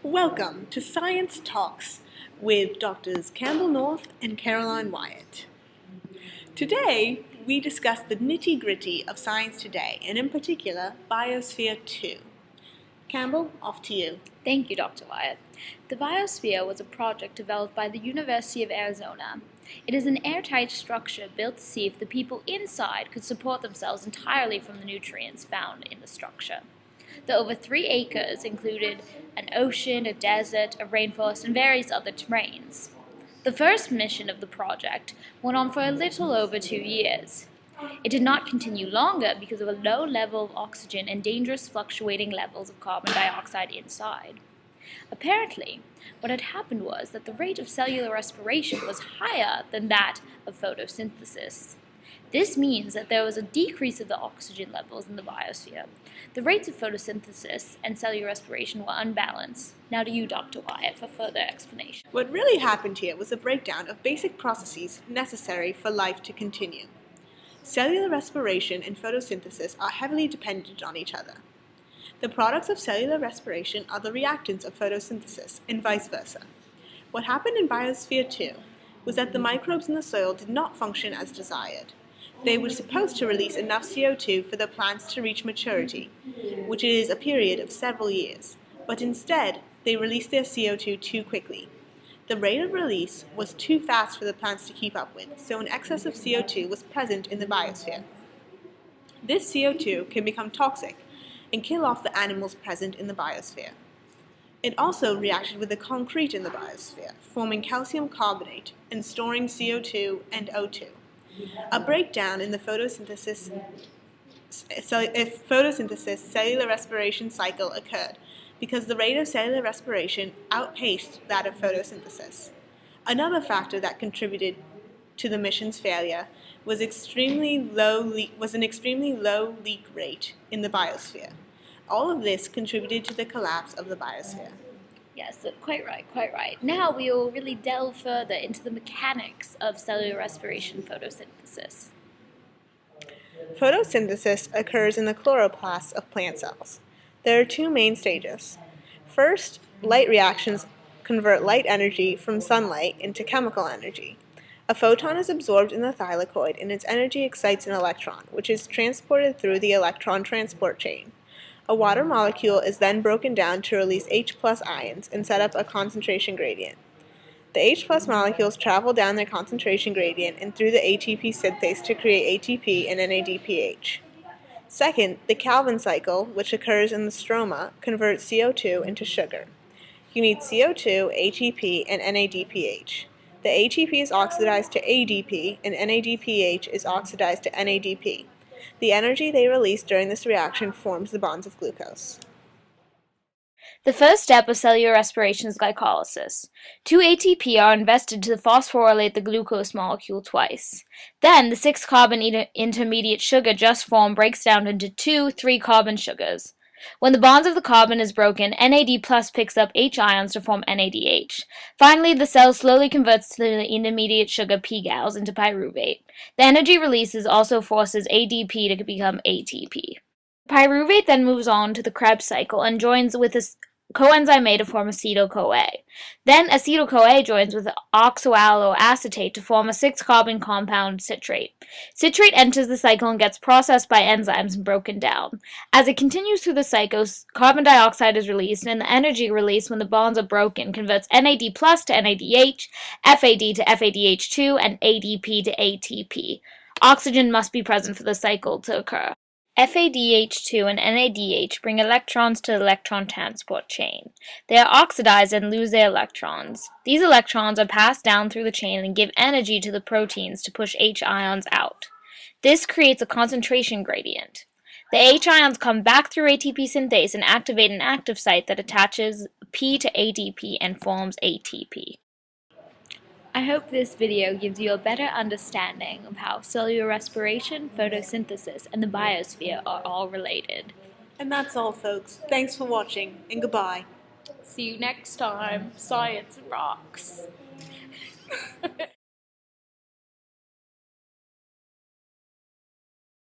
Welcome to Science Talks with Drs. Campbell North and Caroline Wyatt. Today, we discuss the nitty-gritty of science today, and in particular, Biosphere 2. Campbell, off to you. Thank you, Dr. Wyatt. The Biosphere was a project developed by the University of Arizona. It is an airtight structure built to see if the people inside could support themselves entirely from the nutrients found in the structure. The over 3 acres included an ocean, a desert, a rainforest, and various other terrains. The first mission of the project went on for a little over 2 years. It did not continue longer because of a low level of oxygen and dangerous fluctuating levels of carbon dioxide inside. Apparently, what had happened was that the rate of cellular respiration was higher than that of photosynthesis. This means that there was a decrease of the oxygen levels in the biosphere. The rates of photosynthesis and cellular respiration were unbalanced. Now to you, Dr. Wyatt, for further explanation. What really happened here was a breakdown of basic processes necessary for life to continue. Cellular respiration and photosynthesis are heavily dependent on each other. The products of cellular respiration are the reactants of photosynthesis, and vice versa. What happened in Biosphere 2 was that the microbes in the soil did not function as desired. They were supposed to release enough CO2 for the plants to reach maturity, which is a period of several years, but instead, they released their CO2 too quickly. The rate of release was too fast for the plants to keep up with, so an excess of CO2 was present in the biosphere. This CO2 can become toxic and kill off the animals present in the biosphere. It also reacted with the concrete in the biosphere, forming calcium carbonate and storing CO2 and O2. A breakdown in the photosynthesis cellular respiration cycle occurred because the rate of cellular respiration outpaced that of photosynthesis. Another factor that contributed to the mission's failure was an extremely low leak rate in the biosphere. All of this contributed to the collapse of the biosphere. Yes, quite right. Now we will really delve further into the mechanics of cellular respiration photosynthesis. Photosynthesis occurs in the chloroplasts of plant cells. There are 2 main stages. First, light reactions convert light energy from sunlight into chemical energy. A photon is absorbed in the thylakoid and its energy excites an electron, which is transported through the electron transport chain. A water molecule is then broken down to release H+ ions and set up a concentration gradient. The H+ molecules travel down their concentration gradient and through the ATP synthase to create ATP and NADPH. Second, the Calvin cycle, which occurs in the stroma, converts CO2 into sugar. You need CO2, ATP, and NADPH. The ATP is oxidized to ADP, and NADPH is oxidized to NADP. The energy they release during this reaction forms the bonds of glucose. The first step of cellular respiration is glycolysis. 2 ATP are invested to phosphorylate the glucose molecule twice. Then, the 6-carbon intermediate sugar just formed breaks down into 2 3-carbon sugars. When the bonds of the carbon is broken, NAD+ picks up H ions to form NADH. Finally, the cell slowly converts the intermediate sugar P-gals into pyruvate. The energy releases also forces ADP to become ATP. Pyruvate then moves on to the Krebs cycle and joins with a coenzyme A to form acetyl-CoA. Then acetyl-CoA joins with oxaloacetate to form a 6-carbon compound citrate. Citrate enters the cycle and gets processed by enzymes and broken down. As it continues through the cycle, carbon dioxide is released, and the energy released when the bonds are broken converts NAD+ to NADH, FAD to FADH2, and ADP to ATP. Oxygen must be present for the cycle to occur. FADH2 and NADH bring electrons to the electron transport chain. They are oxidized and lose their electrons. These electrons are passed down through the chain and give energy to the proteins to push H ions out. This creates a concentration gradient. The H ions come back through ATP synthase and activate an active site that attaches P to ADP and forms ATP. I hope this video gives you a better understanding of how cellular respiration, photosynthesis, and the biosphere are all related. And that's all, folks. Thanks for watching, and goodbye. See you next time. Science rocks.